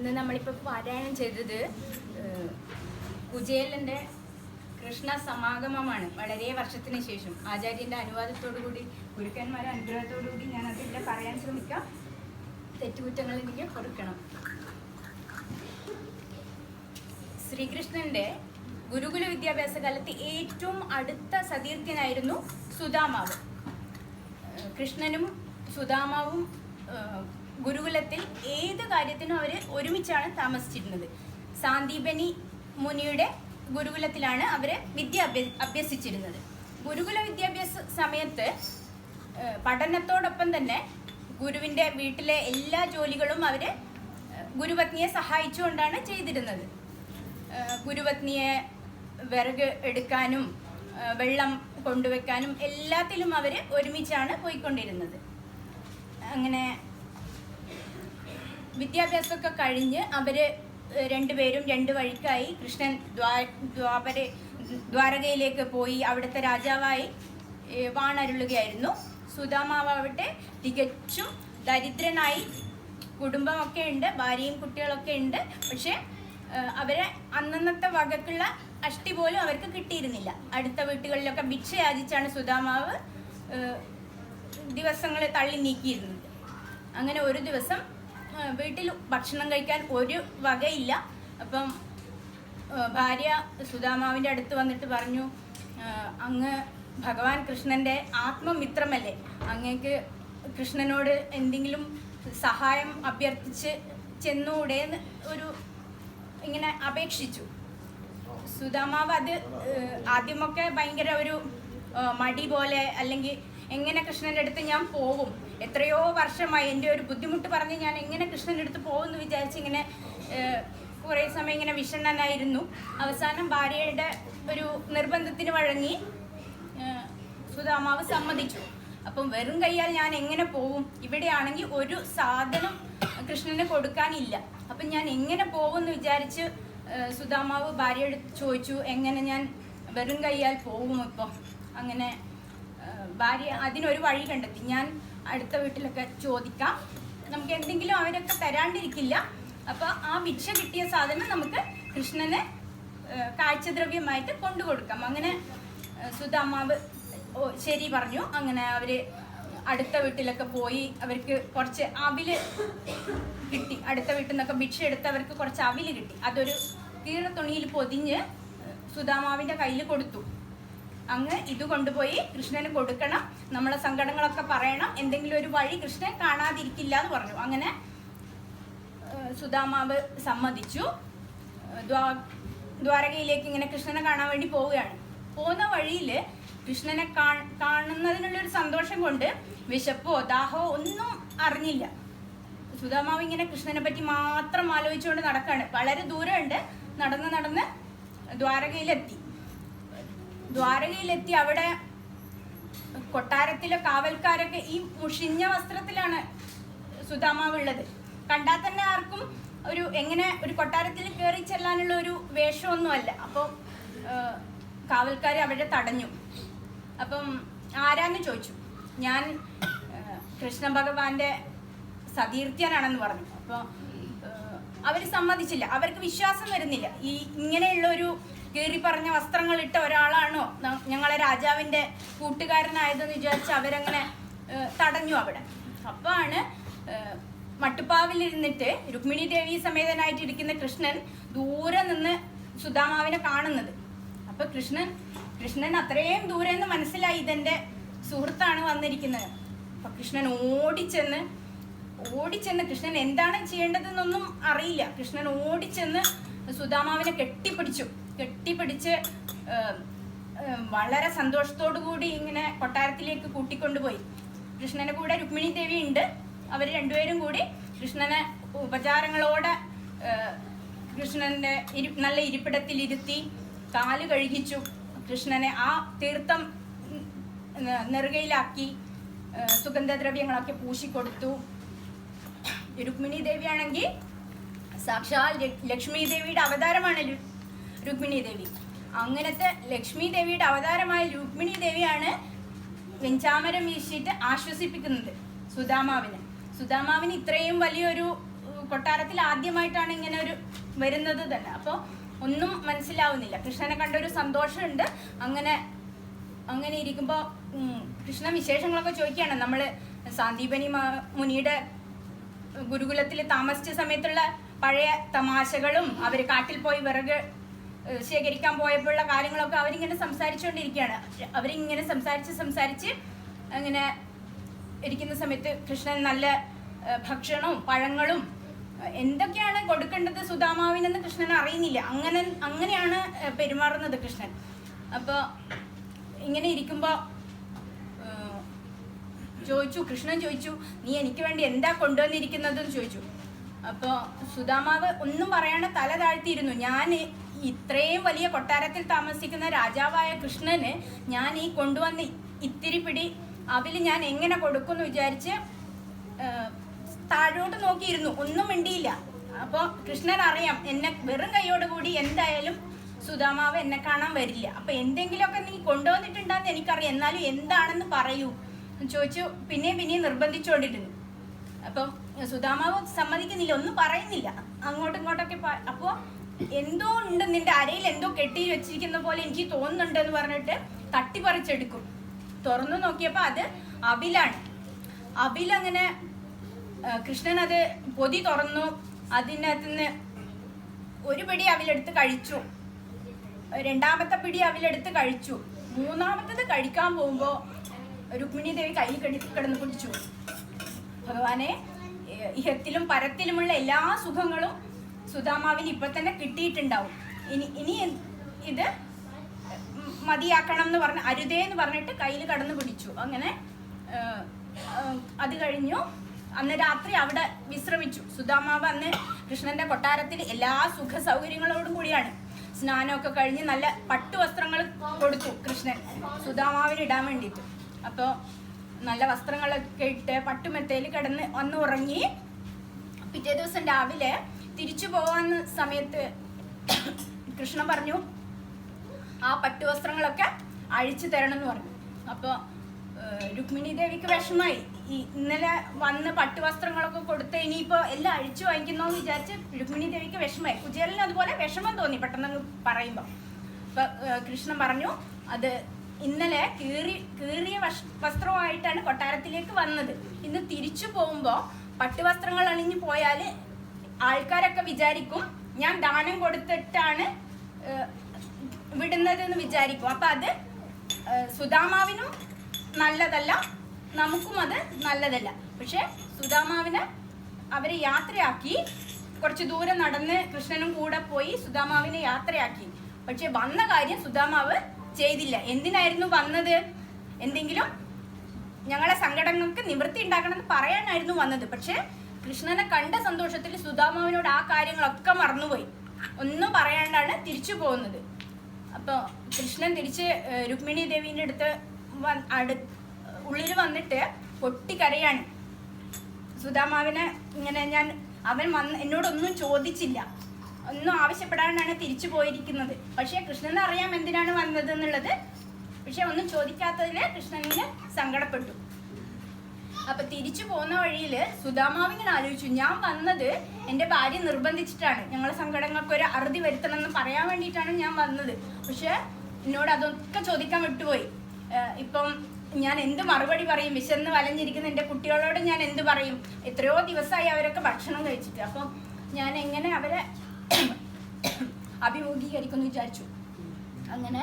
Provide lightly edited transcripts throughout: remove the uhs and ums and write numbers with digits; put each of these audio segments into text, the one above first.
ഇന്ന് നമ്മളിപ്പോൾ പാരായണം ചെയ്തത് കുചേലൻ്റെ കൃഷ്ണ സമാഗമമാണ്. വളരെ വർഷത്തിന് ശേഷം ആചാര്യൻ്റെ അനുവാദത്തോടുകൂടി ഗുരുക്കന്മാരുടെ അനുഗ്രഹത്തോടുകൂടി ഞാൻ അതിൻ്റെ പറയാൻ ശ്രമിക്കാം. തെറ്റുകുറ്റങ്ങൾ എനിക്ക് പൊറുക്കണം. ശ്രീകൃഷ്ണൻ്റെ ഗുരുകുല വിദ്യാഭ്യാസ കാലത്ത് ഏറ്റവും അടുത്ത സതീർത്ഥ്യനായിരുന്നു സുദാമാവ്. കൃഷ്ണനും സുദാമാവും ഗുരുകുലത്തിൽ ഏത് കാര്യത്തിനും അവർ ഒരുമിച്ചാണ് താമസിച്ചിരുന്നത്. സാന്ദീപനി മുനിയുടെ ഗുരുകുലത്തിലാണ് അവർ വിദ്യ അഭ്യസിച്ചിരുന്നത്. ഗുരുകുല വിദ്യാഭ്യാസ സമയത്ത് പഠനത്തോടൊപ്പം തന്നെ ഗുരുവിൻ്റെ വീട്ടിലെ എല്ലാ ജോലികളും അവർ ഗുരുപത്നിയെ സഹായിച്ചുകൊണ്ടാണ് ചെയ്തിരുന്നത്. ഗുരുപത്നിയെ വിറക് എടുക്കാനും വെള്ളം കൊണ്ടുവയ്ക്കാനും എല്ലാത്തിലും അവർ ഒരുമിച്ചാണ് പോയിക്കൊണ്ടിരുന്നത്. അങ്ങനെ വിദ്യാഭ്യാസമൊക്കെ കഴിഞ്ഞ് അവർ രണ്ടുപേരും രണ്ട് വഴിക്കായി. കൃഷ്ണൻ ദ്വാരകയിലേക്ക് പോയി അവിടുത്തെ രാജാവായി വാണരുളുകയായിരുന്നു. സുദാമാവട്ടെ തികച്ചും ദരിദ്രനായി. കുടുംബമൊക്കെ ഉണ്ട്, ഭാര്യയും കുട്ടികളൊക്കെ ഉണ്ട്. പക്ഷെ അവരെ അന്നന്നത്തെ വകക്കുള്ള അഷ്ടി പോലും അവർക്ക് കിട്ടിയിരുന്നില്ല. അടുത്ത വീട്ടുകളിലൊക്കെ ഭിക്ഷ യാചിച്ചാണ് സുദാമാവ് ദിവസങ്ങൾ തള്ളി നീക്കിയിരുന്നത്. അങ്ങനെ ഒരു ദിവസം വീട്ടിൽ ഭക്ഷണം കഴിക്കാൻ ഒരു വകയില്ല. അപ്പം ഭാര്യ സുദാമാവിൻ്റെ അടുത്ത് വന്നിട്ട് പറഞ്ഞു, അങ്ങ് ഭഗവാൻ കൃഷ്ണൻ്റെ ആത്മമിത്രമല്ലേ, അങ്ങേക്ക് കൃഷ്ണനോട് എന്തെങ്കിലും സഹായം അഭ്യർത്ഥിച്ച് ചെന്നൂടെ എന്ന് ഇങ്ങനെ അപേക്ഷിച്ചു. സുദാമാവ് അത് ആദ്യമൊക്കെ ഭയങ്കര ഒരു മടി പോലെ, അല്ലെങ്കിൽ എങ്ങനെ കൃഷ്ണൻ്റെ അടുത്ത് ഞാൻ പോകും, എത്രയോ വർഷമായി എൻ്റെ ഒരു ബുദ്ധിമുട്ട് പറഞ്ഞ് ഞാൻ എങ്ങനെ കൃഷ്ണൻ്റെ അടുത്ത് പോകുമെന്ന് വിചാരിച്ച് ഇങ്ങനെ കുറേ സമയം ഇങ്ങനെ വിഷണ്ണനായിരുന്നു. അവസാനം ഭാര്യയുടെ ഒരു നിർബന്ധത്തിന് വഴങ്ങി സുദാമാവ് സമ്മതിച്ചു. അപ്പം വെറും കയ്യാൽ ഞാൻ എങ്ങനെ പോവും, ഇവിടെയാണെങ്കിൽ ഒരു സാധനം കൃഷ്ണന് കൊടുക്കാനില്ല, അപ്പം ഞാൻ എങ്ങനെ പോകുമെന്ന് വിചാരിച്ച് സുദാമാവ് ഭാര്യയോട് ചോദിച്ചു, എങ്ങനെ ഞാൻ വെറും കയ്യാൽ പോകും ഇപ്പം. അങ്ങനെ ഭാര്യ അതിനൊരു വഴി കണ്ടെത്തി, ഞാൻ അടുത്ത വീട്ടിലൊക്കെ ചോദിക്കാം, നമുക്ക് എന്തെങ്കിലും അവരൊക്കെ തരാണ്ടിരിക്കില്ല, അപ്പോൾ ആ ഭിക്ഷ കിട്ടിയ സാധനം നമുക്ക് കൃഷ്ണന് കാഴ്ചദ്രവ്യമായിട്ട് കൊണ്ടുകൊടുക്കാം. അങ്ങനെ സുദാമാവ് ശരി പറഞ്ഞു. അങ്ങനെ അവർ അടുത്ത വീട്ടിലൊക്കെ പോയി അവർക്ക് കുറച്ച് അവില് കിട്ടി. അടുത്ത വീട്ടിൽ നിന്നൊക്കെ ഭിക്ഷ എടുത്ത് അവർക്ക് കുറച്ച് അവില് കിട്ടി. അതൊരു കീറ തുണിയിൽ പൊതിഞ്ഞ് സുദാമാവിൻ്റെ കയ്യിൽ കൊടുത്തു. അങ്ങ് ഇത് കൊണ്ടുപോയി കൃഷ്ണന് കൊടുക്കണം, നമ്മളെ സങ്കടങ്ങളൊക്കെ പറയണം, എന്തെങ്കിലും ഒരു വഴി കൃഷ്ണൻ കാണാതിരിക്കില്ല എന്ന് പറഞ്ഞു. അങ്ങനെ സുദാമാവ് സമ്മതിച്ചു. ദ്വാരകയിലേക്ക് ഇങ്ങനെ കൃഷ്ണനെ കാണാൻ വേണ്ടി പോവുകയാണ്. പോകുന്ന വഴിയിൽ കൃഷ്ണനെ കാണുന്നതിനുള്ളൊരു സന്തോഷം കൊണ്ട് വിശപ്പോ ദാഹമോ ഒന്നും അറിഞ്ഞില്ല. സുദാമാവ് ഇങ്ങനെ കൃഷ്ണനെ പറ്റി മാത്രം ആലോചിച്ചുകൊണ്ട് നടക്കുകയാണ്. വളരെ ദൂരമുണ്ട്. നടന്ന് ദ്വാരകയിലെത്തി അവിടെ കൊട്ടാരത്തിലെ കാവൽക്കാരൊക്കെ ഈ മുഷിഞ്ഞ വസ്ത്രത്തിലാണ് സുദാമാവ് ഉള്ളത്. കണ്ടാൽ തന്നെ ആർക്കും എങ്ങനെ ഒരു കൊട്ടാരത്തിൽ കയറി ചെല്ലാനുള്ള ഒരു വേഷമൊന്നുമല്ല. അപ്പോൾ കാവൽക്കാർ അവിടെ തടഞ്ഞു. അപ്പം ആരാന്ന് ചോദിച്ചു. ഞാൻ കൃഷ്ണ ഭഗവാന്റെ സതീർത്ഥ്യനാണെന്ന് പറഞ്ഞു. അപ്പോൾ അവർ സമ്മതിച്ചില്ല. അവർക്ക് വിശ്വാസം വരുന്നില്ല. ഇങ്ങനെയുള്ളൊരു കീറി പറഞ്ഞ വസ്ത്രങ്ങൾ ഇട്ട ഒരാളാണോ ഞങ്ങളെ രാജാവിൻ്റെ കൂട്ടുകാരനായതെന്ന് വിചാരിച്ച് അവരങ്ങനെ തടഞ്ഞു അവിടെ. അപ്പോഴാണ് മട്ടുപ്പാവിലിരുന്നിട്ട് രുക്മിണി ദേവി സമേതനായിട്ടിരിക്കുന്ന കൃഷ്ണൻ ദൂരെ നിന്ന് സുദാമാവിനെ കാണുന്നത്. അപ്പോൾ കൃഷ്ണൻ അത്രയും ദൂരെ നിന്ന് മനസ്സിലായി ഇതെൻ്റെ സുഹൃത്താണ് വന്നിരിക്കുന്നത്. അപ്പം കൃഷ്ണൻ ഓടിച്ചെന്ന് കൃഷ്ണൻ എന്താണ് ചെയ്യേണ്ടതെന്നൊന്നും അറിയില്ല. കൃഷ്ണൻ ഓടിച്ചെന്ന് സുദാമാവിനെ കെട്ടിപ്പിടിച്ച് വളരെ സന്തോഷത്തോടു കൂടി ഇങ്ങനെ കൊട്ടാരത്തിലേക്ക് കൂട്ടിക്കൊണ്ടുപോയി. കൃഷ്ണൻ്റെ കൂടെ രുക്മിണി ദേവി ഉണ്ട്. അവർ രണ്ടുപേരും കൂടി കൃഷ്ണനെ ഉപചാരങ്ങളോടെ കൃഷ്ണൻ്റെ നല്ല ഇരിപ്പിടത്തിലിരുത്തി കാല് കഴുകിച്ചു. കൃഷ്ണനെ ആ തീർത്ഥം നെറുകയിലാക്കി സുഗന്ധദ്രവ്യങ്ങളൊക്കെ പൂശിക്കൊടുത്തു. രുക്മിണി ദേവിയാണെങ്കിൽ സാക്ഷാൽ ലക്ഷ്മി ദേവിയുടെ അവതാരമാണ് രുക്മിണി ദേവി. അങ്ങനത്തെ ലക്ഷ്മി ദേവിയുടെ അവതാരമായ രുക്മിണി ദേവിയാണ് വെഞ്ചാമരം വീശിയിട്ട് ആശ്വസിപ്പിക്കുന്നത് സുദാമാവിന്. സുദാമാവിന് ഇത്രയും വലിയൊരു കൊട്ടാരത്തിൽ ആദ്യമായിട്ടാണ് ഇങ്ങനെ ഒരു വരുന്നത് തന്നെ. അപ്പോൾ ഒന്നും മനസ്സിലാവുന്നില്ല. കൃഷ്ണനെ കണ്ടൊരു സന്തോഷമുണ്ട്. അങ്ങനെ ഇരിക്കുമ്പോൾ കൃഷ്ണൻ വിശേഷങ്ങളൊക്കെ ചോദിക്കുകയാണ്. നമ്മൾ സാന്ദീപനി മുനിയുടെ ഗുരുകുലത്തിൽ താമസിച്ച സമയത്തുള്ള പഴയ തമാശകളും അവർ കാട്ടിൽ പോയി വിറക് ശേഖരിക്കാൻ പോയപ്പോഴുള്ള കാര്യങ്ങളൊക്കെ അവരിങ്ങനെ സംസാരിച്ചുകൊണ്ടിരിക്കുകയാണ്. അവരിങ്ങനെ സംസാരിച്ച് അങ്ങനെ ഇരിക്കുന്ന സമയത്ത് കൃഷ്ണൻ നല്ല ഭക്ഷണവും പഴങ്ങളും എന്തൊക്കെയാണ് കൊടുക്കേണ്ടത് സുദാമാവിനെന്ന് കൃഷ്ണൻ അറിയുന്നില്ല. അങ്ങനെയാണ് പെരുമാറുന്നത് കൃഷ്ണൻ. അപ്പോൾ ഇങ്ങനെ ഇരിക്കുമ്പോൾ കൃഷ്ണൻ ചോദിച്ചു, നീ എനിക്ക് വേണ്ടി എന്താ കൊണ്ടുവന്നിരിക്കുന്നതെന്ന് ചോദിച്ചു. അപ്പോൾ സുദാമാവ് ഒന്നും പറയാണ്ട് തല താഴ്ത്തിയിരുന്നു. ഞാൻ ഇത്രയും വലിയ കൊട്ടാരത്തിൽ താമസിക്കുന്ന രാജാവായ കൃഷ്ണന് ഞാൻ ഈ കൊണ്ടുവന്ന് ഇത്തിരി പിടി അവിൽ ഞാൻ എങ്ങനെ കൊടുക്കുമെന്ന് വിചാരിച്ച് താഴോട്ട് നോക്കിയിരുന്നു. ഒന്നും മിണ്ടിയില്ല. അപ്പോൾ കൃഷ്ണൻ അറിയാം എന്നെ വെറും കൈയോടുകൂടി എന്തായാലും സുദാമാവ് എന്നെ കാണാൻ വരില്ല. അപ്പോൾ എന്തെങ്കിലുമൊക്കെ നീ കൊണ്ടുവന്നിട്ടുണ്ടെന്ന് എനിക്കറിയാം, എന്നാലും എന്താണെന്ന് പറയൂ ചോദിച്ചു. പിന്നെയും നിർബന്ധിച്ചുകൊണ്ടിരുന്നു. അപ്പം സുദാമാവ് സമ്മതിക്കുന്നില്ല, ഒന്നും പറയുന്നില്ല, അങ്ങോട്ടും ഇങ്ങോട്ടൊക്കെ. അപ്പോൾ എന്തോ ഉണ്ട്, നിന്റെ അരയിൽ എന്തോ കെട്ടി വെച്ചിരിക്കുന്ന പോലെ എനിക്ക് തോന്നുന്നുണ്ട് എന്ന് പറഞ്ഞിട്ട് തട്ടിപ്പറിച്ചെടുക്കും. തുറന്നു നോക്കിയപ്പോൾ അത് അവിലാണ്. അവിലങ്ങനെ കൃഷ്ണൻ അത് പൊതി തുറന്നു. അതിനകത്ത് നിന്ന് ഒരു പിടി അവിലെടുത്ത് കഴിച്ചു. രണ്ടാമത്തെ പിടി അവിലെടുത്ത് കഴിച്ചു. മൂന്നാമത്തത് കഴിക്കാൻ പോകുമ്പോൾ രുക്മിണി ദേവി കയ്യിൽ കിടന്ന് പിടിച്ചു. ഭഗവാനെ, ഇഹത്തിലും പരത്തിലുമുള്ള എല്ലാ സുഖങ്ങളും സുദാമാവിന് ഇപ്പൊ തന്നെ കിട്ടിയിട്ടുണ്ടാവും. ഇനി ഇത് മതിയാക്കണം എന്ന് പറഞ്ഞ് അരുതേ എന്ന് പറഞ്ഞിട്ട് കയ്യിൽ കടന്നു പിടിച്ചു. അങ്ങനെ അത് കഴിഞ്ഞു. അന്ന് രാത്രി അവിടെ വിശ്രമിച്ചു. സുദാമാവ് അന്ന് കൃഷ്ണന്റെ കൊട്ടാരത്തിൽ എല്ലാ സുഖ സൗകര്യങ്ങളോടും കൂടിയാണ്. സ്നാനമൊക്കെ കഴിഞ്ഞ് നല്ല പട്ടുവസ്ത്രങ്ങൾ കൊടുത്തു കൃഷ്ണൻ സുദാമാവിന് ഇടാൻ വേണ്ടിയിട്ട്. അപ്പോൾ നല്ല വസ്ത്രങ്ങളൊക്കെ ഇട്ട് പട്ടുമെത്തയിൽ കിടന്ന് വന്ന് ഉറങ്ങി. പിറ്റേ ദിവസം രാവിലെ തിരിച്ചു പോകാന്ന സമയത്ത് കൃഷ്ണൻ പറഞ്ഞു, ആ പട്ടുവസ്ത്രങ്ങളൊക്കെ അഴിച്ചു തരണം എന്ന് പറഞ്ഞു. അപ്പോൾ രുക്മിണി ദേവിക്ക് വിഷമായി. ഇന്നലെ വന്ന് പട്ടുവസ്ത്രങ്ങളൊക്കെ കൊടുത്ത് ഇനിയിപ്പോൾ എല്ലാം അഴിച്ചു വാങ്ങിക്കുന്നോന്ന് വിചാരിച്ച് രുക്മിണി ദേവിക്ക് വിഷമായി. കുചേലന് അതുപോലെ വിഷമം തോന്നി പെട്ടെന്ന് പറയുമ്പോൾ. അപ്പം കൃഷ്ണൻ പറഞ്ഞു, അത് ഇന്നലെ കീറിയ വസ്ത്രമായിട്ടാണ് കൊട്ടാരത്തിലേക്ക് വന്നത്. ഇന്ന് തിരിച്ചു പോകുമ്പോൾ പട്ടുവസ്ത്രങ്ങൾ അണിഞ്ഞു പോയാൽ ആൾക്കാരൊക്കെ വിചാരിക്കും ഞാൻ ദാനം കൊടുത്തിട്ടാണ് വിടുന്നതെന്ന് വിചാരിക്കും. അപ്പം അത് സുദാമാവിനും നല്ലതല്ല, നമുക്കും അത് നല്ലതല്ല. പക്ഷെ സുദാമാവിനെ അവരെ യാത്രയാക്കി. കുറച്ച് ദൂരം നടന്ന് കൃഷ്ണനും കൂടെ പോയി സുദാമാവിനെ യാത്രയാക്കി. പക്ഷെ വന്ന കാര്യം സുദാമാവ് ചെയ്തില്ല. എന്തിനായിരുന്നു വന്നത്? എന്തെങ്കിലും ഞങ്ങളെ സങ്കടങ്ങൾക്ക് നിവൃത്തി ഉണ്ടാക്കണമെന്ന് പറയാനായിരുന്നു വന്നത്. പക്ഷെ കൃഷ്ണനെ കണ്ട സന്തോഷത്തിൽ സുദാമാവിനോട് ആ കാര്യങ്ങളൊക്കെ മറന്നുപോയി. ഒന്നും പറയാണ്ടാണ് തിരിച്ചു പോകുന്നത്. അപ്പോൾ കൃഷ്ണൻ തിരിച്ച് രുക്മിണി ദേവീൻ്റെ അടുത്ത് ഉള്ളിൽ വന്നിട്ട് പൊട്ടിക്കരയാണ്. സുദാമാവിനെ ഇങ്ങനെ അവൻ എന്നോടൊന്നും ചോദിച്ചില്ല, ഒന്നും ആവശ്യപ്പെടാനാണ് തിരിച്ചു പോയിരിക്കുന്നത്. പക്ഷേ കൃഷ്ണന് അറിയാം എന്തിനാണ് വന്നത് എന്നുള്ളത്. പക്ഷെ ഒന്നും ചോദിക്കാത്തതിന് കൃഷ്ണന് സങ്കടപ്പെട്ടു. അപ്പൊ തിരിച്ചു പോകുന്ന വഴിയിൽ സുദാമാവിങ്ങനെ ആലോചിച്ചു, ഞാൻ വന്നത് എൻ്റെ ഭാര്യ നിർബന്ധിച്ചിട്ടാണ്, ഞങ്ങളെ സങ്കടങ്ങൾക്ക് ഒരു അറുതി വരുത്തണം എന്ന് പറയാൻ വേണ്ടിയിട്ടാണ് ഞാൻ വന്നത്. പക്ഷെ എന്നോട് അതൊക്കെ ചോദിക്കാൻ വിട്ടുപോയി. ഇപ്പം ഞാൻ എന്ത് മറുപടി പറയും? വിശന്ന് വലഞ്ഞിരിക്കുന്ന എൻ്റെ കുട്ടികളോട് ഞാൻ എന്ത് പറയും? എത്രയോ ദിവസമായി അവരൊക്കെ ഭക്ഷണം കഴിച്ചിട്ട്. അപ്പം ഞാൻ എങ്ങനെ അവരെ അഭിമുഖീകരിക്കുമെന്ന് വിചാരിച്ചു. അങ്ങനെ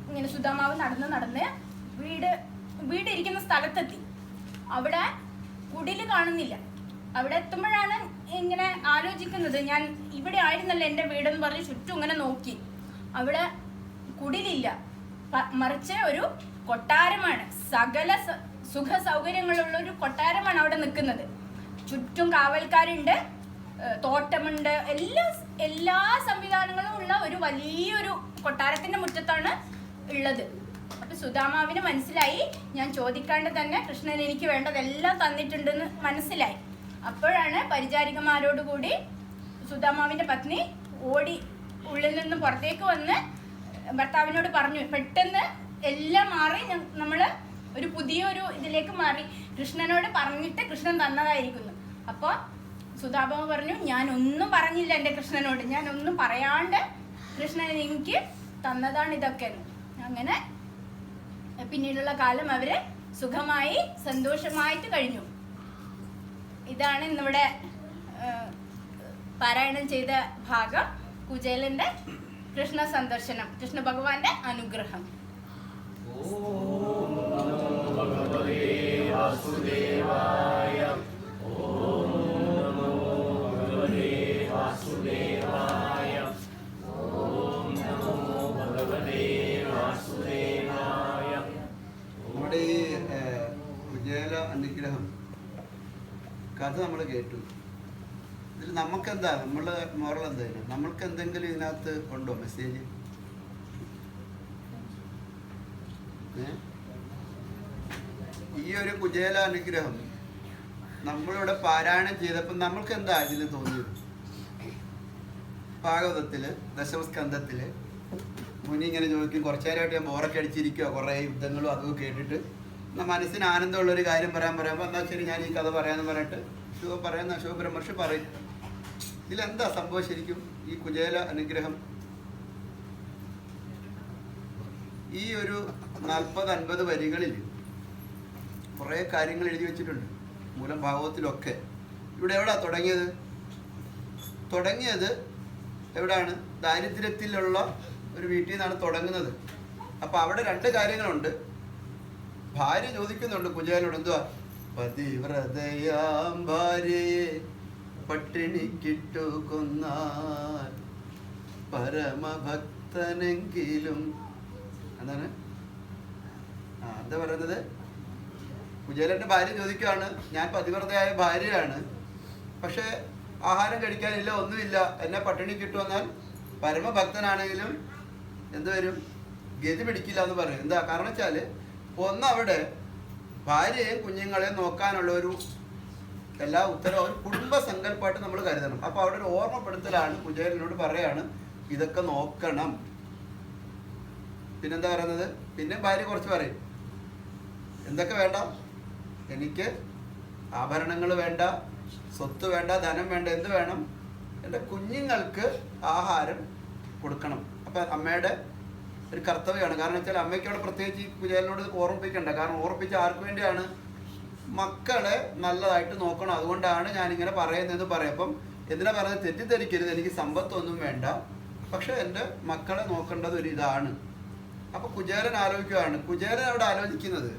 ഇങ്ങനെ സുദാമാവ് നടന്ന് വീട് ഇരിക്കുന്ന സ്ഥലത്തെത്തി. അവിടെ കുടില് കാണുന്നില്ല. അവിടെ എത്തുമ്പോഴാണ് ഇങ്ങനെ ആലോചിക്കുന്നത്, ഞാൻ ഇവിടെ ആയിരുന്നല്ലോ എൻ്റെ വീടെന്ന് പറഞ്ഞ് ചുറ്റും ഇങ്ങനെ നോക്കി. അവിടെ കുടിലില്ല, മറിച്ച് ഒരു കൊട്ടാരമാണ്. സകല സുഖ സൗകര്യങ്ങളുള്ള ഒരു കൊട്ടാരമാണ് അവിടെ നിൽക്കുന്നത്. ചുറ്റും കാവൽക്കാരുണ്ട്, തോട്ടമുണ്ട്, എല്ലാ സംവിധാനങ്ങളും ഉള്ള ഒരു വലിയൊരു കൊട്ടാരത്തിന്റെ മുറ്റത്താണ് ഉള്ളത്. അപ്പൊ സുദാമാവിന് മനസ്സിലായി, ഞാൻ ചോദിക്കാണ്ട് തന്നെ കൃഷ്ണൻ എനിക്ക് വേണ്ടതെല്ലാം തന്നിട്ടുണ്ടെന്ന് മനസ്സിലായി. അപ്പോഴാണ് പരിചാരികമാരോടുകൂടി സുദാമാവിന്റെ പത്നി ഓടി ഉള്ളിൽ നിന്ന് പുറത്തേക്ക് വന്ന് ഭർത്താവിനോട് പറഞ്ഞു, പെട്ടെന്ന് എല്ലാം മാറി, നമ്മൾ ഒരു പുതിയൊരു ഇതിലേക്ക് മാറി, കൃഷ്ണനോട് പറഞ്ഞിട്ട് കൃഷ്ണൻ തന്നതായിരിക്കുന്നു. അപ്പോൾ സുധാഭാമ പറഞ്ഞു, ഞാൻ ഒന്നും പറഞ്ഞില്ല എൻ്റെ കൃഷ്ണനോട്, ഞാൻ ഒന്നും പറയാണ്ട് കൃഷ്ണൻ എനിക്ക് തന്നതാണ് ഇതൊക്കെ. അങ്ങനെ പിന്നീടുള്ള കാലം അവര് സുഖമായി സന്തോഷമായിട്ട് കഴിഞ്ഞു. ഇതാണ് ഇന്നിവിടെ പാരായണം ചെയ്ത ഭാഗം, കുചേലന്റെ കൃഷ്ണ സന്ദർശനം, കൃഷ്ണ ഭഗവാന്റെ അനുഗ്രഹം. നമ്മുടെ ഈ കുചേല അനുഗ്രഹം കഥ നമ്മൾ കേട്ടു. ഇതിൽ നമുക്കെന്താ, നമ്മള് മോറൽ എന്തായാലും നമ്മൾക്ക് എന്തെങ്കിലും ഇതിനകത്ത് ഉണ്ടോ മെസ്സേജ്? ഈ ഒരു കുചേല അനുഗ്രഹം നമ്മളിവിടെ പാരായണം ചെയ്തപ്പോൾ നമ്മൾക്ക് എന്താ ഇതിൽ തോന്നിയത്? ഭാഗവതത്തില് ദശമസ്കന്ധത്തില് മുനി ഇങ്ങനെ ചോദിക്കും, കുറച്ചേരമായിട്ട് ഞാൻ ബോറൊക്കെ അടിച്ചിരിക്കുക, കുറേ യുദ്ധങ്ങളും അതും കേട്ടിട്ട് മനസ്സിന് ആനന്ദമുള്ളൊരു കാര്യം പറയുമ്പോൾ എന്നാൽ ശരി ഞാൻ ഈ കഥ പറയാമെന്ന് പറഞ്ഞിട്ട് ശിവബ്രഹ്മർഷി പറയും. ഇതിലെന്താ സംഭവം ശരിക്കും? ഈ കുചേല അനുഗ്രഹം ഈ ഒരു 40-50 വരികളിൽ കുറേ കാര്യങ്ങൾ എഴുതി വെച്ചിട്ടുണ്ട്, മൂലം ഭാഗവതത്തിലൊക്കെ. ഇവിടെ എവിടാ തുടങ്ങിയത് എവിടാണ്? ദാരിദ്ര്യത്തിലുള്ള ഒരു വീട്ടിൽ നിന്നാണ് തുടങ്ങുന്നത്. അപ്പൊ അവിടെ 2 കാര്യങ്ങളുണ്ട്. ഭാര്യ ചോദിക്കുന്നുണ്ട് കുചേലനോട്, എന്തുവാ? പതിവ്രതയാം ഭാര്യയെ പട്ടിണിക്കിട്ടു കൊന്നാൽ പരമഭക്തനെങ്കിലും എന്താണ് എന്താ പറയുന്നത്? കുചേലന്റെ ഭാര്യ ചോദിക്കുകയാണ്, ഞാൻ പതിവ്രതയായ ഭാര്യയാണ്, പക്ഷെ ആഹാരം കഴിക്കാനില്ല, ഒന്നുമില്ല, എന്നെ പട്ടിണി കിട്ടുമെന്നാൽ പരമഭക്തനാണെങ്കിലും എന്ത് വരും? ഗതി പിടിക്കില്ല എന്ന് പറയും. എന്താ കാരണം വെച്ചാല്, അവിടെ ഭാര്യയെയും കുഞ്ഞുങ്ങളെയും നോക്കാനുള്ള ഒരു എല്ലാ ഉത്തരവും ഒരു കുടുംബ സങ്കല്പമായിട്ട് നമ്മൾ കരുതണം. അപ്പൊ അവിടെ ഒരു ഓർമ്മപ്പെടുത്തലാണ്, കുചേലനോട് പറയാണ് ഇതൊക്കെ നോക്കണം. പിന്നെന്താ പറയുന്നത്? പിന്നെ ഭാര്യ കുറച്ച് പറയും, എന്തൊക്കെ വേണ്ട? എനിക്ക് ആഭരണങ്ങൾ വേണ്ട, സ്വത്ത് വേണ്ട, ധനം വേണ്ട, എന്ത് വേണം? എൻ്റെ കുഞ്ഞുങ്ങൾക്ക് ആഹാരം കൊടുക്കണം. അപ്പൊ അമ്മയുടെ ഒരു കർത്തവ്യമാണ്. കാരണം വെച്ചാൽ അമ്മയ്ക്ക് അവിടെ പ്രത്യേകിച്ച് കുചേലനോട് ഓർമ്മിപ്പിക്കണ്ട. കാരണം ഓർമ്മിപ്പിച്ച ആർക്ക് വേണ്ടിയാണ്? മക്കളെ നല്ലതായിട്ട് നോക്കണം. അതുകൊണ്ടാണ് ഞാനിങ്ങനെ പറയുന്നതെന്ന് പറയാം. അപ്പം എന്തിനാ പറയുന്നത്? തെറ്റിദ്ധരിക്കരുത്, എനിക്ക് സമ്പത്തൊന്നും വേണ്ട, പക്ഷെ എൻ്റെ മക്കളെ നോക്കേണ്ടത് ഒരു ഇതാണ്. അപ്പൊ കുചേലൻ ആലോചിക്കുകയാണ്. കുചേലൻ അവിടെ ആലോചിക്കുന്നത്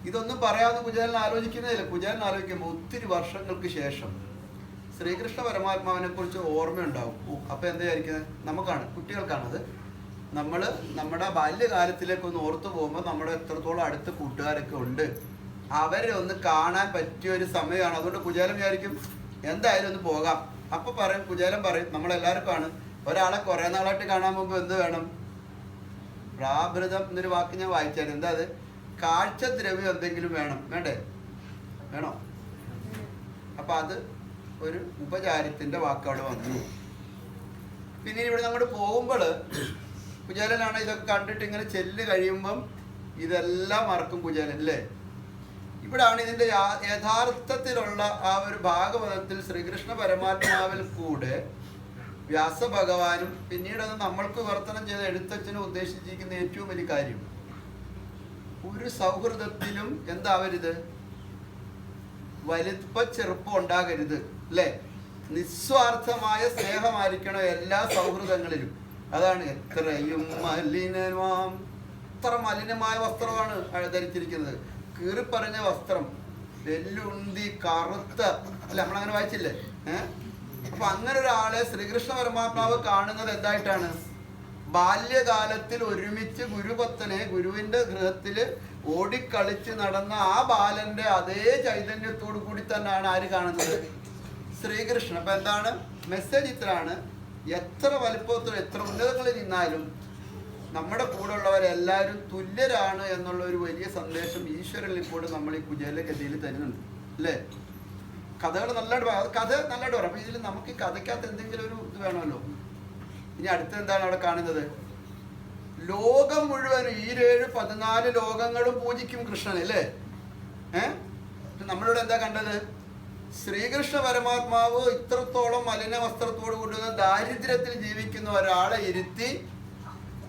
ഇതൊന്നും പറയാമെന്ന് കുചേലൻ ആലോചിക്കുന്നതില്ല. കുചേലൻ ആലോചിക്കുമ്പോൾ ഒത്തിരി വർഷങ്ങൾക്ക് ശേഷം ശ്രീകൃഷ്ണ പരമാത്മാവിനെ കുറിച്ച് ഓർമ്മയുണ്ടാവും. അപ്പൊ എന്താ വിചാരിക്കുന്നത്? നമുക്കാണ്, കുട്ടികൾക്കാണത്. നമ്മൾ നമ്മുടെ ബാല്യകാലത്തിലേക്ക് ഒന്ന് ഓർത്തു പോകുമ്പോൾ നമ്മുടെ എത്രത്തോളം അടുത്ത കൂട്ടുകാരൊക്കെ ഉണ്ട്, അവരെ ഒന്ന് കാണാൻ പറ്റിയ ഒരു സമയമാണ്. അതുകൊണ്ട് കുചേലൻ വിചാരിക്കും എന്തായാലും ഒന്ന് പോകാം. അപ്പൊ പറയും, കുചേലൻ പറയും, നമ്മളെല്ലാവർക്കും ആണ്, ഒരാളെ കുറെ നാളായിട്ട് കാണാൻ പോകുമ്പോൾ എന്ത് വേണം? പ്രാഭൃതം എന്നൊരു വാക്ക് ഞാൻ വായിച്ചായിരുന്നു. എന്താ അത്? കാഴ്ചദ്രവ്യം എന്തെങ്കിലും വേണം, വേണോ? അപ്പൊ അത് ഒരു ഉപചാരത്തിന്റെ വാക്ക് അവിടെ വന്നു. പിന്നെ ഇവിടെ നമ്മൾ പോകുമ്പോൾ കുചേലനാണ് ഇതൊക്കെ കണ്ടിട്ട് ഇങ്ങനെ ചെല്ല് കഴിയുമ്പം ഇതെല്ലാം മറക്കും കുചേലൻ, അല്ലേ? ഇവിടാണ് ഇതിന്റെ യഥാർത്ഥത്തിലുള്ള ആ ഒരു ഭാഗവതത്തിൽ ശ്രീകൃഷ്ണ പരമാത്മാവിൽ കൂടെ വ്യാസഭഗവാനും പിന്നീട് അത് നമ്മൾക്ക് വിവർത്തനം ചെയ്ത എഴുത്തച്ഛനും ഉദ്ദേശിച്ചിരിക്കുന്ന ഏറ്റവും വലിയ കാര്യം, ഒരു സൗഹൃദത്തിലും എന്താവരുത്? വലിപ്പ ചെറുപ്പം ഉണ്ടാകരുത്, അല്ലേ? നിസ്വാർത്ഥമായ സ്നേഹമായിരിക്കണം എല്ലാ സൗഹൃദങ്ങളിലും. അതാണ് എത്രയും മലിനമാം, എത്ര മലിനമായ വസ്ത്രമാണ് ധരിച്ചിരിക്കുന്നത്, കീറിപ്പറഞ്ഞ വസ്ത്രം, വെല്ലുന്തി കറുത്ത, അല്ല നമ്മളങ്ങനെ വായിച്ചില്ലേ? അപ്പൊ അങ്ങനെ ഒരാളെ ശ്രീകൃഷ്ണ പരമാത്മാവ് കാണുന്നത് എന്തായിട്ടാണ്? ബാല്യകാലത്തിൽ ഒരുമിച്ച് ഗുരുഭക്തനെ ഗുരുവിന്റെ ഗൃഹത്തില് ഓടിക്കളിച്ച് നടന്ന ആ ബാലന്റെ അതേ ചൈതന്യത്തോടു കൂടി തന്നെയാണ് ആര് കാണുന്നത്? ശ്രീകൃഷ്ണൻ. അപ്പൊ എന്താണ് മെസ്സേജ്? ഇത്രയാണ്, എത്ര വലുപ്പത്തിൽ എത്ര ഉന്നതങ്ങളിൽ നിന്നാലും നമ്മുടെ കൂടെ ഉള്ളവരെല്ലാവരും തുല്യരാണ് എന്നുള്ള ഒരു വലിയ സന്ദേശം ഈശ്വരനിൽ കൂടെ നമ്മൾ ഈ കുചേല ഗതിയിൽ തരുന്നുണ്ട്, അല്ലേ? കഥകൾ നല്ലതായിട്ട് കഥ നല്ലതായിട്ട് പറയാം. അപ്പൊ ഇതിൽ നമുക്ക് ഈ കഥയ്ക്കകത്ത് എന്തെങ്കിലും ഒരു ഇത് വേണമല്ലോ. ഇനി അടുത്ത എന്താണ് അവിടെ കാണുന്നത്? ലോകം മുഴുവനും 14 ലോകങ്ങളും പൂജിക്കും കൃഷ്ണൻ, അല്ലേ? നമ്മളിവിടെ എന്താ കണ്ടത്? ശ്രീകൃഷ്ണ പരമാത്മാവ് ഇത്രത്തോളം മലിന വസ്ത്രത്തോട് കൊണ്ടുവന്ന ദാരിദ്ര്യത്തിൽ ജീവിക്കുന്ന ഒരാളെ ഇരുത്തി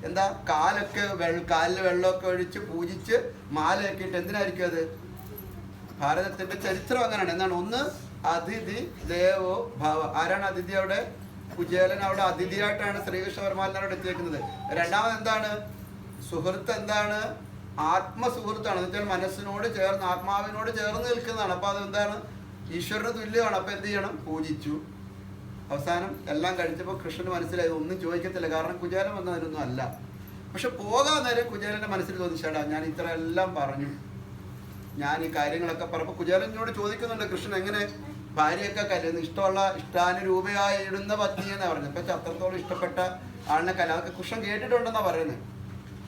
എന്താ കാലിൽ വെള്ളമൊക്കെ ഒഴിച്ച് പൂജിച്ച് മാലയൊക്കെ ഇട്ട് എന്തിനായിരിക്കും അത്? ഭാരതത്തിന്റെ ചരിത്രം അങ്ങനെയാണ്. എന്താണ്? ഒന്ന് അതിഥി ദേവോ ഭവ. ആരാണ് അതിഥി അവിടെ? കുചേലൻ അവിടെ അതിഥിയായിട്ടാണ് ശ്രീകൃഷ്ണ പരമാത്മാവിനോട് എത്തിയേക്കുന്നത്. രണ്ടാമത് എന്താണ്? സുഹൃത്ത് എന്താണ്? ആത്മസുഹൃത്താണ്. എന്ന് വെച്ചാൽ മനസ്സിനോട് ചേർന്ന് ആത്മാവിനോട് ചേർന്ന് നിൽക്കുന്നതാണ്. അപ്പൊ അതെന്താണ്? ഈശ്വരന് തുല്യമാണ്. അപ്പൊ എന്ത് ചെയ്യണം? പൂജിച്ചു. അവസാനം എല്ലാം കഴിച്ചപ്പോൾ കൃഷ്ണന് മനസ്സിലായത് ഒന്നും ചോദിക്കത്തില്ല, കാരണം കുചേലൻ വന്നതിനൊന്നും അല്ല. പക്ഷെ പോകാൻ നേരം കുചേലന്റെ മനസ്സിൽ തോന്നിച്ചാടാ, ഞാൻ ഇത്ര എല്ലാം പറഞ്ഞു, ഞാൻ ഈ കാര്യങ്ങളൊക്കെ പറഞ്ഞപ്പോൾ കുചേലനോട് ചോദിക്കുന്നുണ്ട് കൃഷ്ണൻ എങ്ങനെ ഭാര്യയൊക്കെ കല്ലുന്നു, ഇഷ്ടാനുരൂപയായി ഇടുന്ന പത്നി എന്നാ പറഞ്ഞത്. ഇപ്പൊ അത്രത്തോളം ഇഷ്ടപ്പെട്ട ആളിനെ കല്ല്, അതൊക്കെ കൃഷ്ണൻ കേട്ടിട്ടുണ്ടെന്നാ പറയുന്നത്.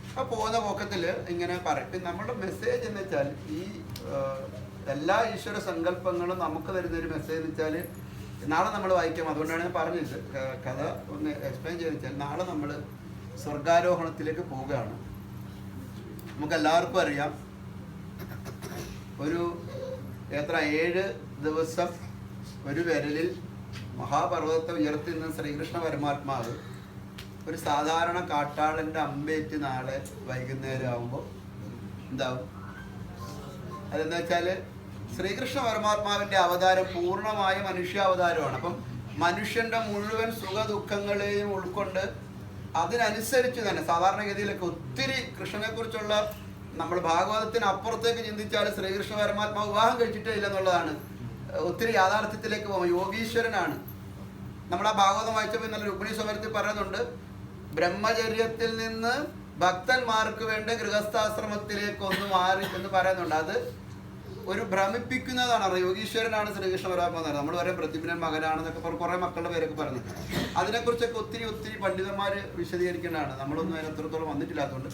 അപ്പൊ പോകുന്ന പോക്കത്തിൽ ഇങ്ങനെ പറയും. നമ്മുടെ മെസ്സേജ് എന്ന് വെച്ചാൽ ഈ എല്ലാ ഈശ്വര സങ്കല്പങ്ങളും നമുക്ക് തരുന്നൊരു മെസ്സേജ് എന്ന് വെച്ചാൽ, നാളെ നമ്മൾ വായിക്കാം. അതുകൊണ്ടാണ് ഞാൻ പറഞ്ഞത് കഥ ഒന്ന് എക്സ്പ്ലെയിൻ ചെയ്ത് വെച്ചാൽ, നാളെ നമ്മൾ സ്വർഗാരോഹണത്തിലേക്ക് പോവുകയാണ്. നമുക്കെല്ലാവർക്കും അറിയാം, ഒരു 7 ദിവസം ഒരു വിരലിൽ മഹാപർവ്വതത്തെ ഉയർത്തി നിന്ന് ശ്രീകൃഷ്ണ പരമാത്മാവ് ഒരു സാധാരണ കാട്ടാളൻ്റെ അമ്പേറ്റ് നാളെ വൈകുന്നേരം ആകുമ്പോൾ എന്താവും? അതെന്താ വെച്ചാൽ ശ്രീകൃഷ്ണ പരമാത്മാവിൻ്റെ അവതാരം പൂർണ്ണമായ മനുഷ്യാവതാരമാണ്. അപ്പം മനുഷ്യൻ്റെ മുഴുവൻ സുഖ ദുഃഖങ്ങളെയും ഉൾക്കൊണ്ട് അതിനനുസരിച്ച് തന്നെ സാധാരണഗതിയിലൊക്കെ ഒത്തിരി കൃഷ്ണനെക്കുറിച്ചുള്ള നമ്മൾ ഭാഗവതത്തിന് അപ്പുറത്തേക്ക് ചിന്തിച്ചാൽ ശ്രീകൃഷ്ണ പരമാത്മാവ് വിവാഹം കഴിച്ചിട്ടേ ഇല്ലെന്നുള്ളതാണ്. ഒത്തിരി യാഥാർത്ഥ്യത്തിലേക്ക് പോകും. യോഗീശ്വരനാണ്. നമ്മൾ ആ ഭാഗവതം വായിച്ചപ്പോൾ ഇന്നലെ രുക്മിണി സമരത്തിൽ പറയുന്നുണ്ട്, ബ്രഹ്മചര്യത്തിൽ നിന്ന് ഭക്തന്മാർക്ക് വേണ്ട ഗൃഹസ്ഥാശ്രമത്തിലേക്ക് ഒന്ന് മാറി എന്ന് പറയുന്നുണ്ട്. അത് ഒരു ഭ്രമിപ്പിക്കുന്നതാണ്. യോഗീശ്വരനാണ് ശ്രീകൃഷ്ണ പരമാത്മാവ്. നമ്മൾ പറയാം പ്രതിഭ്രൻ മകനാണെന്നൊക്കെ കുറേ മക്കളുടെ പേരൊക്കെ പറഞ്ഞു. അതിനെക്കുറിച്ചൊക്കെ ഒത്തിരി പണ്ഡിതന്മാർ വിശദീകരിക്കേണ്ടതാണ്. നമ്മളൊന്നും അതിനത്രത്തോളം വന്നിട്ടില്ലാത്തതുകൊണ്ട്.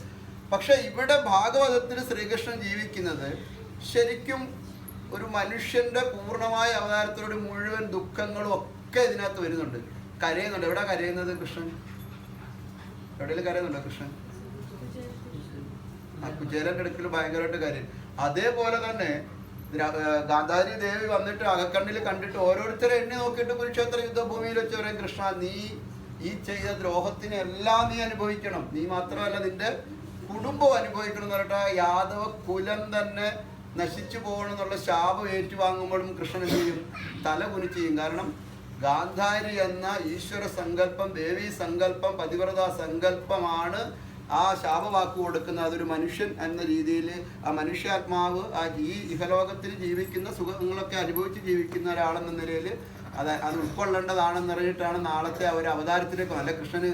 പക്ഷെ ഇവിടെ ഭാഗവതത്തിൽ ശ്രീകൃഷ്ണൻ ജീവിക്കുന്നത് ശരിക്കും ഒരു മനുഷ്യന്റെ പൂർണ്ണമായ അവതാരത്തിലൂടെ മുഴുവൻ ദുഃഖങ്ങളും ഒക്കെ ഇതിനകത്ത് വരുന്നുണ്ട്. കരയുന്നുണ്ട്. എവിടെ കരയുന്നത് കൃഷ്ണൻ? എവിടെയെങ്കിലും കരയുന്നുണ്ടോ കൃഷ്ണൻ? ആ കുചേലന്റെ അടുക്കൽ ഭയങ്കരമായിട്ട് കരയും. അതേപോലെ തന്നെ ഗാന്ധാരി ദേവി വന്നിട്ട് അകക്കണ്ണിൽ കണ്ടിട്ട് ഓരോരുത്തരെ എണ്ണി നോക്കിയിട്ട് കുരുക്ഷേത്ര യുദ്ധഭൂമിയിൽ വെച്ച് പറയും, കൃഷ്ണ നീ ഈ ചെയ്ത ദ്രോഹത്തിനെ എല്ലാം നീ അനുഭവിക്കണം, നീ മാത്രമല്ല നിന്റെ കുടുംബം അനുഭവിക്കണം എന്ന് പറഞ്ഞിട്ട് യാദവ കുലം തന്നെ നശിച്ചു പോകണം എന്നുള്ള ശാപം ഏറ്റുവാങ്ങുമ്പോഴും കൃഷ്ണൻ എന്ത് ചെയ്യും? തല കുനിച്ച് ചെയ്യും. കാരണം ഗാന്ധാരി എന്ന ഈശ്വര സങ്കല്പം, ദേവീ സങ്കല്പം, പതിവ്രത സങ്കല്പമാണ് ആ ശാപവാക്ക് കൊടുക്കുന്നത്. അതൊരു മനുഷ്യൻ എന്ന രീതിയിൽ ആ മനുഷ്യാത്മാവ് ഈ ഇഹലോകത്തിൽ ജീവിക്കുന്ന സുഖങ്ങളൊക്കെ അനുഭവിച്ച് ജീവിക്കുന്ന ഒരാളെന്ന നിലയിൽ അത് ഉൾക്കൊള്ളേണ്ടതാണെന്ന് പറഞ്ഞിട്ടാണ് നാളത്തെ ആ ഒരു അവതാരത്തിലേക്ക്. അല്ല കൃഷ്ണന്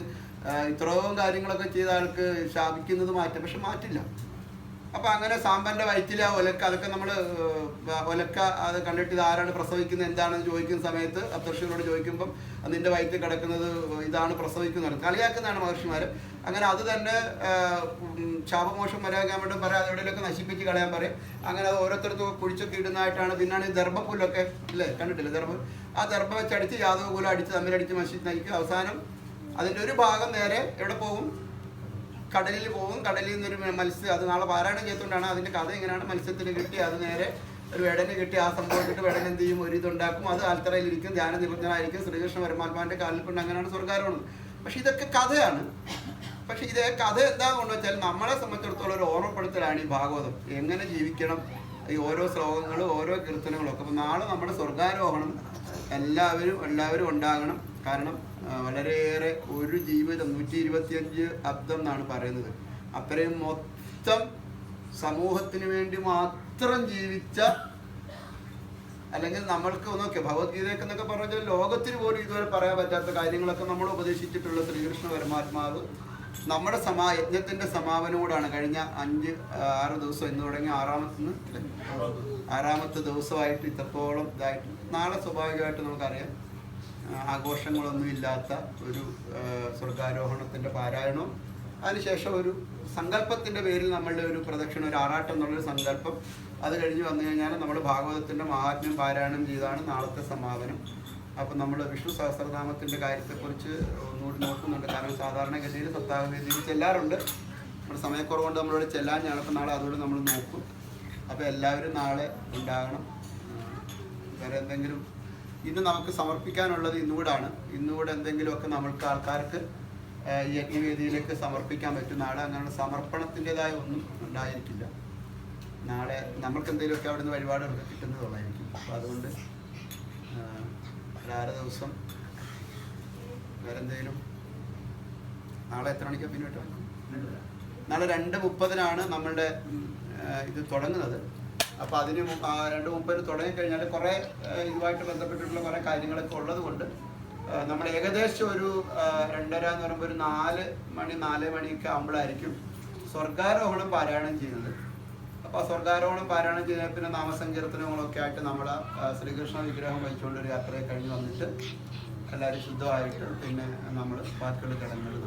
ഇത്രയും കാര്യങ്ങളൊക്കെ ചെയ്ത ആൾക്ക് ശാപിക്കുന്നത് മാറ്റാം, പക്ഷെ മാറ്റില്ല. അപ്പം അങ്ങനെ സാമ്പന്റെ വയറ്റിലെ ഒലക്ക, അതൊക്കെ നമ്മൾ ഒലക്ക അത് കണ്ടിട്ട് ഇത് ആരാണ് പ്രസവിക്കുന്നത് എന്താണെന്ന് ചോദിക്കുന്ന സമയത്ത് അപ്തർഷികളോട് ചോദിക്കുമ്പം നിന്റെ വയറ്റിൽ കിടക്കുന്നത് ഇതാണ് പ്രസവിക്കുന്നത്, കളിയാക്കുന്നതാണ് മഹർഷിമാർ. അങ്ങനെ അത് തന്നെ ശാപമോഷം വരാൻ വേണ്ടി പറയാം, അത് എവിടെയൊക്കെ നശിപ്പിച്ച് കളയാൻ പറയും. അങ്ങനെ അത് ഓരോരുത്തർക്കും കുഴിച്ചൊക്കെ ഇടുന്നതായിട്ടാണ്. പിന്നാണ് ഈ ദർഭപ്പുല്ലൊക്കെ ഇല്ലേ, കണ്ടിട്ടില്ലേ ദർഭ? ആ ദർഭ വെച്ചടിച്ച് യാദവ കുലം അടിച്ച് തമ്മിലടിച്ച് നശിക്കും. അവസാനം അതിൻ്റെ ഒരു ഭാഗം നേരെ എവിടെ പോകും? കടലിൽ പോകും. കടലിൽ നിന്നൊരു മത്സ്യം, അത് നാളെ പാരായണം ചെയ്തുകൊണ്ടാണ് അതിൻ്റെ കഥ ഇങ്ങനെയാണ്. മത്സ്യത്തിന് കിട്ടി, അത് നേരെ ഒരു വേടന് കിട്ടി. ആ സംഭവം ഇട്ടിട്ട് വേടൻ എന്ത് ചെയ്യും? ഒരു ഇതുണ്ടാക്കും, അത് ആൽത്തറയിലിരിക്കും, ധ്യാന നിമഗ്നനായിരിക്കും. ശ്രീകൃഷ്ണ പരമാത്മാവിൻ്റെ കാലിൽ കൊണ്ട് അങ്ങനെയാണ് സ്വർഗ്ഗാരോഹണം. പക്ഷെ ഇതൊക്കെ കഥയാണ്. പക്ഷെ ഇതേ കഥ എന്താണെന്ന് വെച്ചാൽ നമ്മളെ സംബന്ധിച്ചിടത്തോളം ഒരു ഓർമ്മപ്പെടുത്തലാണ് ഈ ഭാഗവതം. എങ്ങനെ ജീവിക്കണം, ഈ ഓരോ ശ്ലോകങ്ങളും ഓരോ കീർത്തനങ്ങളും ഒക്കെ. അപ്പം നാളെ നമ്മുടെ സ്വർഗ്ഗാരോഹണം എല്ലാവരും ഉണ്ടാകണം. കാരണം വളരെയേറെ ഒരു ജീവിതം 125 അബ്ദം എന്നാണ് പറയുന്നത്. അത്രയും മൊത്തം സമൂഹത്തിന് വേണ്ടി മാത്രം ജീവിച്ച, അല്ലെങ്കിൽ നമ്മൾക്ക് നോക്കിയ ഭഗവത്ഗീതയൊക്കെ എന്നൊക്കെ പറഞ്ഞാൽ ലോകത്തിന് പോലും ഇതുവരെ പറയാൻ പറ്റാത്ത കാര്യങ്ങളൊക്കെ നമ്മൾ ഉപദേശിച്ചിട്ടുള്ള ശ്രീകൃഷ്ണ പരമാത്മാവ് നമ്മുടെ യജ്ഞത്തിന്റെ സമാപനമോടാണ്. കഴിഞ്ഞ 5-6 ദിവസം ഇന്ന് തുടങ്ങി ആറാമത്തെ ദിവസമായിട്ട് ഇത്രത്തോളം ഇതായിട്ട്. നാളെ സ്വാഭാവികമായിട്ട് നമുക്കറിയാം ആഘോഷങ്ങളൊന്നും ഇല്ലാത്ത ഒരു സ്വർഗ്ഗാരോഹണത്തിൻ്റെ പാരായണവും അതിനുശേഷം ഒരു സങ്കല്പത്തിൻ്റെ പേരിൽ നമ്മളുടെ ഒരു പ്രദക്ഷിണം, ഒരു ആറാട്ടം എന്നുള്ളൊരു സങ്കല്പം. അത് കഴിഞ്ഞ് വന്നു കഴിഞ്ഞാൽ നമ്മൾ ഭാഗവതത്തിൻ്റെ മഹാത്മ്യം പാരായണം ചെയ്താണ് നാളത്തെ സമാപനം. അപ്പം നമ്മൾ വിഷ്ണു സഹസ്രനാമത്തിൻ്റെ കാര്യത്തെക്കുറിച്ച് ഒന്നുകൂടി നോക്കുന്നുണ്ട്. കാരണം സാധാരണഗതിയിൽ സപ്താഹഗതിയിൽ ചെല്ലാറുണ്ട്. നമ്മുടെ സമയക്കുറവുകൊണ്ട് നമ്മളിവിടെ ചെല്ലാൻ ഞാനപ്പോൾ നാളെ അതുകൊണ്ട് നമ്മൾ നോക്കും. അപ്പോൾ എല്ലാവരും നാളെ ഉണ്ടാകണം. വേറെ എന്തെങ്കിലും ഇന്ന് നമുക്ക് സമർപ്പിക്കാനുള്ളത് ഇന്നുകൂടാണ്. ഇന്നുകൂടെ എന്തെങ്കിലുമൊക്കെ നമ്മൾക്ക് ആൾക്കാർക്ക് ഈ യജ്ഞവേദിയിലേക്ക് സമർപ്പിക്കാൻ പറ്റും. നാളെ അങ്ങനെയുള്ള സമർപ്പണത്തിൻ്റെതായ ഒന്നും ഉണ്ടായിരിക്കില്ല. നാളെ നമ്മൾക്ക് എന്തെങ്കിലുമൊക്കെ അവിടെ നിന്ന് വഴിപാടുകളൊക്കെ കിട്ടുന്നതുള്ളായിരിക്കും. അപ്പോൾ അതുകൊണ്ട് ഒരാറ് ദിവസം വേറെ എന്തെങ്കിലും നാളെ എത്ര മണിക്കാണ് പിന്നെ വിട്ടു? നാളെ 2:30 നമ്മളുടെ ഇത് തുടങ്ങുന്നത്. അപ്പോൾ അതിന് 2:30 തുടങ്ങിക്കഴിഞ്ഞാൽ കുറേ ഇതുമായിട്ട് ബന്ധപ്പെട്ടിട്ടുള്ള കുറേ കാര്യങ്ങളൊക്കെ ഉള്ളത് കൊണ്ട് നമ്മൾ ഏകദേശം ഒരു 2:30 എന്ന് പറയുമ്പോൾ ഒരു 4 മണിയൊക്കെ ആകുമ്പോഴായിരിക്കും സ്വർഗാരോഹണം പാരായണം ചെയ്യുന്നത്. അപ്പോൾ സ്വർഗാരോഹണം പാരായണം ചെയ്താൽ പിന്നെ നാമസങ്കീർത്തനങ്ങളൊക്കെ ആയിട്ട് നമ്മൾ ശ്രീകൃഷ്ണ വിഗ്രഹം വഹിച്ചുകൊണ്ട് ഒരു യാത്രയെ കഴിഞ്ഞ് വന്നിട്ട് എല്ലാവരും ശുദ്ധമായിട്ട് പിന്നെ നമ്മൾ ബാക്കിയുള്ള ചടങ്ങുകൾ